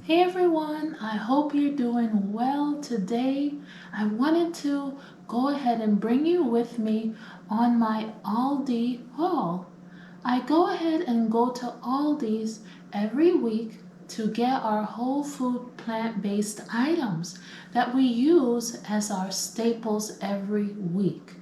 Hey everyone, I hope you're doing well today. I wanted to go ahead and bring you with me on my Aldi haul. I go ahead and go to Aldi's every week to get our whole food plant-based items that we use as our staples every week.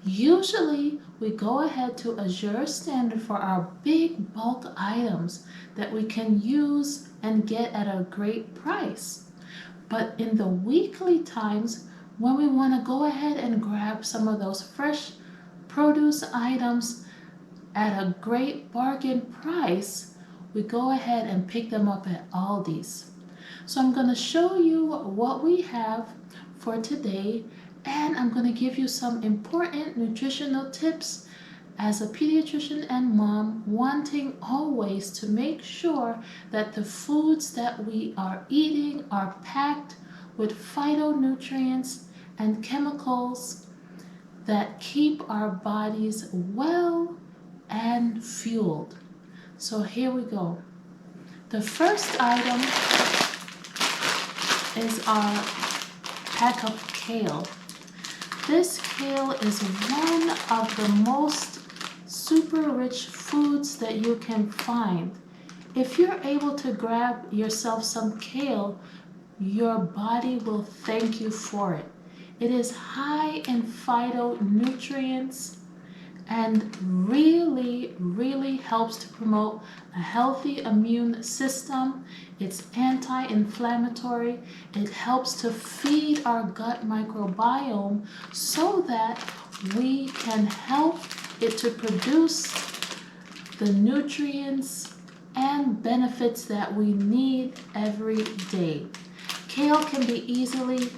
Usually, we go ahead to Azure Standard for our big bulk items that we can use and get at a great price. But in the weekly times, when we want to go ahead and grab some of those fresh produce items at a great bargain price, we go ahead and pick them up at Aldi's. So I'm going to show you what we have for today, and I'm going to give you some important nutritional tips as a pediatrician and mom wanting always to make sure that the foods that we are eating are packed with phytonutrients and chemicals that keep our bodies well and fueled. So here we go. The first item is our pack of kale. This kale is one of the most super rich foods that you can find. If you're able to grab yourself some kale, your body will thank you for it. It is high in phytonutrients and really helps to promote a healthy immune system. It's anti-inflammatory. It helps to feed our gut microbiome so that we can help it to produce the nutrients and benefits that we need every day. Kale can be easily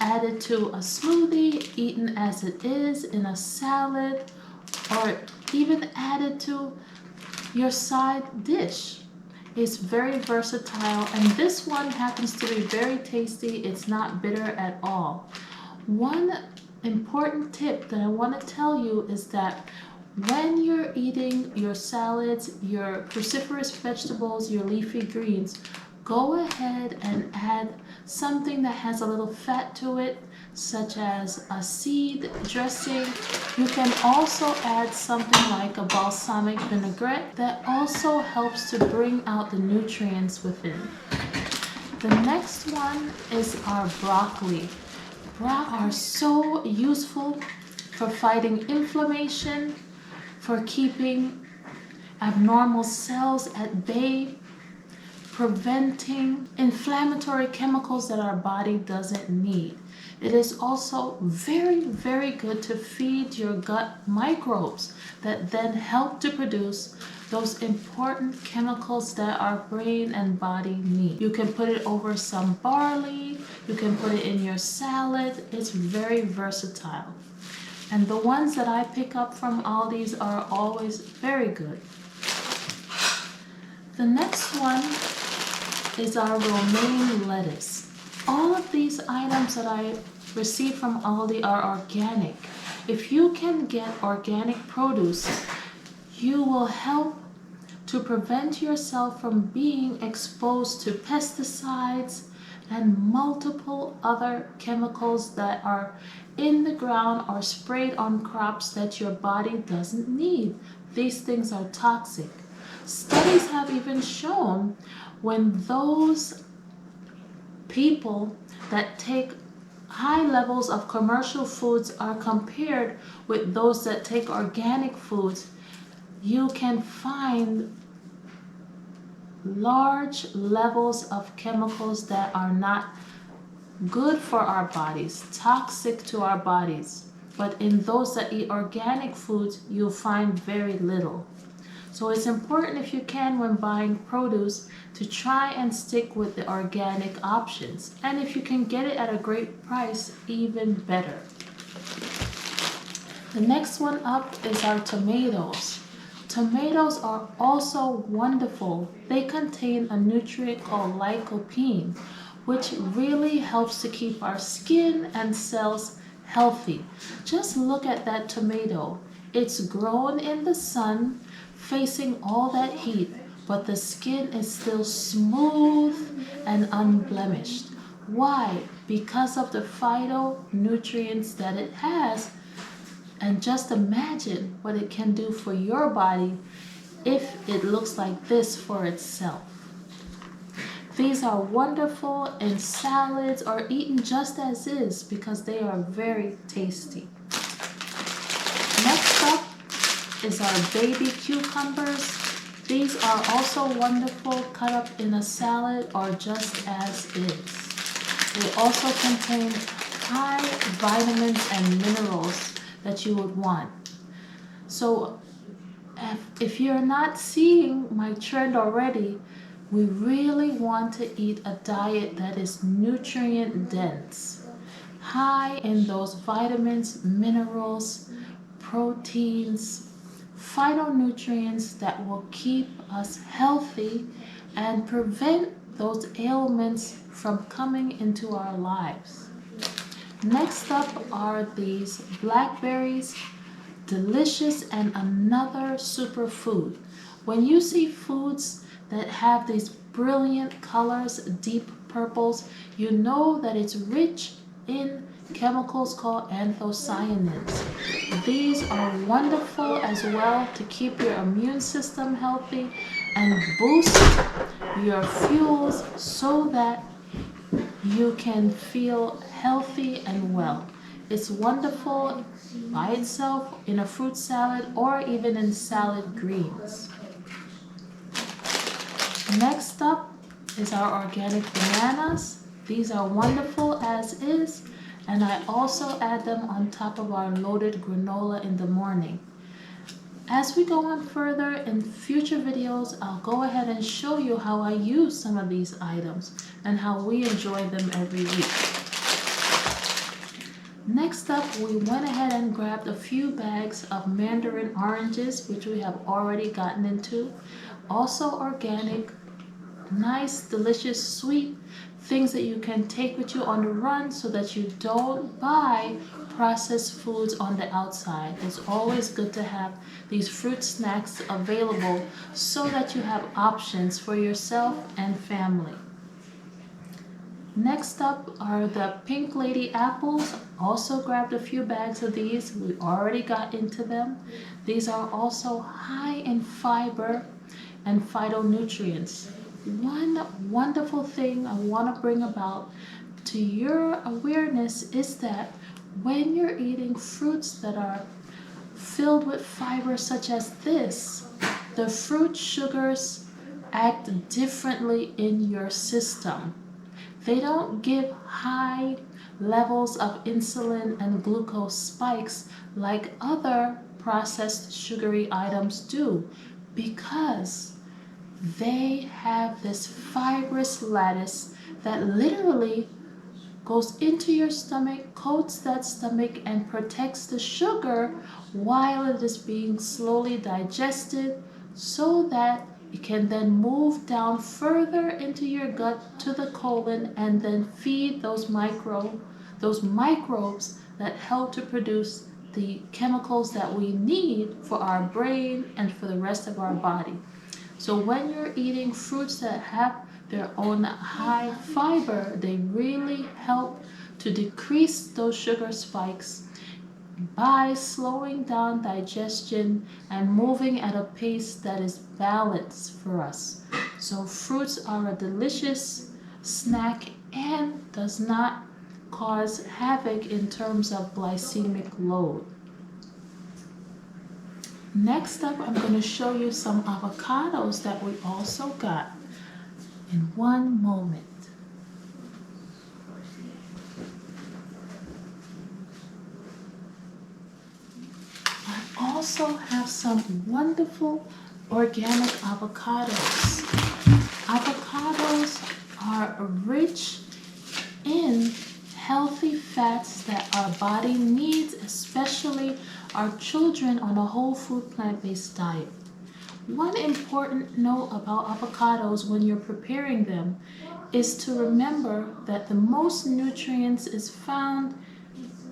added to a smoothie, eaten as it is in a salad, or even added to your side dish. It's very versatile, and this one happens to be very tasty. It's not bitter at all. One important tip that I want to tell you is that when you're eating your salads, your cruciferous vegetables, your leafy greens, go ahead and add something that has a little fat to it, such as a seed dressing. You can also add something like a balsamic vinaigrette that also helps to bring out the nutrients within. The next one is our broccoli. Broccoli are so useful for fighting inflammation, for keeping abnormal cells at bay, preventing inflammatory chemicals that our body doesn't need. It is also very good to feed your gut microbes that then help to produce those important chemicals that our brain and body need. You can put it over some barley, you can put it in your salad. It's very versatile. And the ones that I pick up from Aldi's are always very good. The next one is our romaine lettuce. All of these items that I receive from Aldi are organic. If you can get organic produce, you will help to prevent yourself from being exposed to pesticides and multiple other chemicals that are in the ground or sprayed on crops that your body doesn't need. These things are toxic. Studies have even shown when those people that take high levels of commercial foods are compared with those that take organic foods, you can find large levels of chemicals that are not good for our bodies, toxic to our bodies. But in those that eat organic foods, you'll find very little. So it's important, if you can, when buying produce, to try and stick with the organic options. And if you can get it at a great price, even better. The next one up is our tomatoes. Tomatoes are also wonderful. They contain a nutrient called lycopene, which really helps to keep our skin and cells healthy. Just look at that tomato. It's grown in the sun, facing all that heat, but the skin is still smooth and unblemished. Why? Because of the phytonutrients that it has. And just imagine what it can do for your body if it looks like this for itself. These are wonderful in salads or eaten just as is because they are very tasty. Next up is our baby cucumbers. These are also wonderful cut up in a salad or just as is. They also contain high vitamins and minerals that you would want. So if you're not seeing my trend already, we really want to eat a diet that is nutrient dense, high in those vitamins, minerals, proteins, phytonutrients that will keep us healthy and prevent those ailments from coming into our lives. Next up are these blackberries, delicious and another superfood. When you see foods that have these brilliant colors, deep purples, you know that it's rich in chemicals called anthocyanins. These are wonderful as well to keep your immune system healthy and boost your fuels so that you can feel healthy and well. It's wonderful by itself in a fruit salad or even in salad greens. Next up is our organic bananas. These are wonderful as is, and I also add them on top of our loaded granola in the morning. As we go on further in future videos, I'll go ahead and show you how I use some of these items and how we enjoy them every week. Next up, we went ahead and grabbed a few bags of mandarin oranges, which we have already gotten into. Also organic, nice, delicious, sweet things that you can take with you on the run so that you don't buy processed foods on the outside. It's always good to have these fruit snacks available so that you have options for yourself and family. Next up are the Pink Lady apples. Also grabbed a few bags of these. We already got into them. These are also high in fiber and phytonutrients. One wonderful thing I want to bring about to your awareness is that when you're eating fruits that are filled with fiber such as this, the fruit sugars act differently in your system. They don't give high levels of insulin and glucose spikes like other processed sugary items do because they have this fibrous lattice that literally goes into your stomach, coats that stomach, and protects the sugar while it is being slowly digested so that it can then move down further into your gut to the colon and then feed those microbes that help to produce the chemicals that we need for our brain and for the rest of our body. So when you're eating fruits that have their own high fiber, they really help to decrease those sugar spikes by slowing down digestion and moving at a pace that is balanced for us. So fruits are a delicious snack and does not cause havoc in terms of glycemic load. Next up, I'm going to show you some avocados that we also got in one moment. I also have some wonderful organic avocados. Avocados are rich in healthy fats that our body needs, especially our children on a whole food plant-based diet. One important note about avocados when you're preparing them is to remember that the most nutrients is found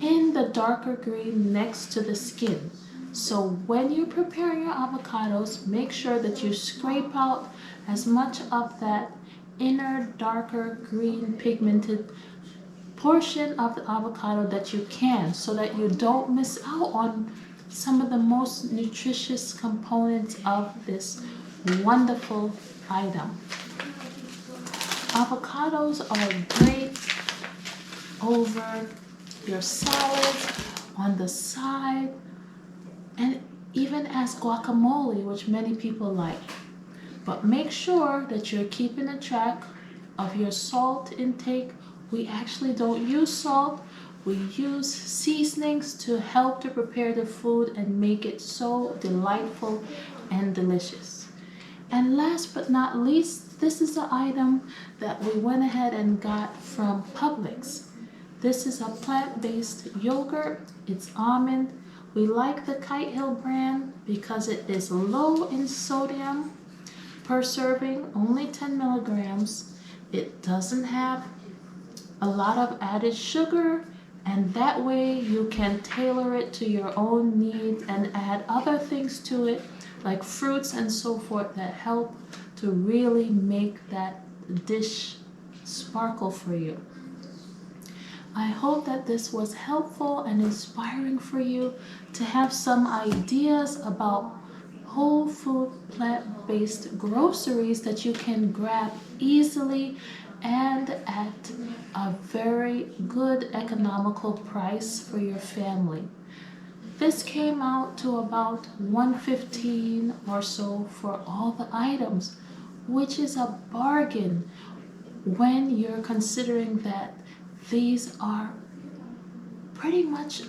in the darker green next to the skin. So when you're preparing your avocados, make sure that you scrape out as much of that inner darker green pigmented portion of the avocado that you can, so that you don't miss out on some of the most nutritious components of this wonderful item. Avocados are great over your salads, on the side, and even as guacamole, which many people like. But make sure that you're keeping a track of your salt intake. We actually don't use salt. We use seasonings to help to prepare the food and make it so delightful and delicious. And last but not least, this is the item that we went ahead and got from Publix. This is a plant-based yogurt. It's almond. We like the Kite Hill brand because it is low in sodium per serving, only 10 milligrams. It doesn't have a lot of added sugar, and that way you can tailor it to your own needs and add other things to it, like fruits and so forth, that help to really make that dish sparkle for you. I hope that this was helpful and inspiring for you to have some ideas about whole food plant-based groceries that you can grab easily and at a very good economical price for your family. This came out to about $1.15 or so for all the items, which is a bargain when you're considering that these are pretty much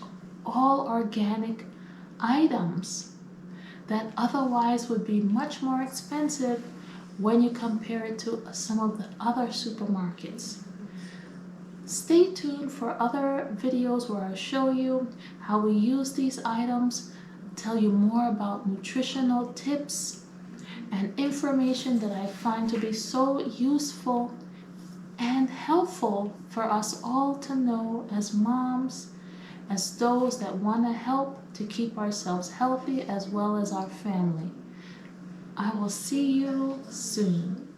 all organic items that otherwise would be much more expensive when you compare it to some of the other supermarkets. Stay tuned for other videos where I show you how we use these items, tell you more about nutritional tips and information that I find to be so useful and helpful for us all to know as moms, as those that want to help to keep ourselves healthy as well as our family. I will see you soon.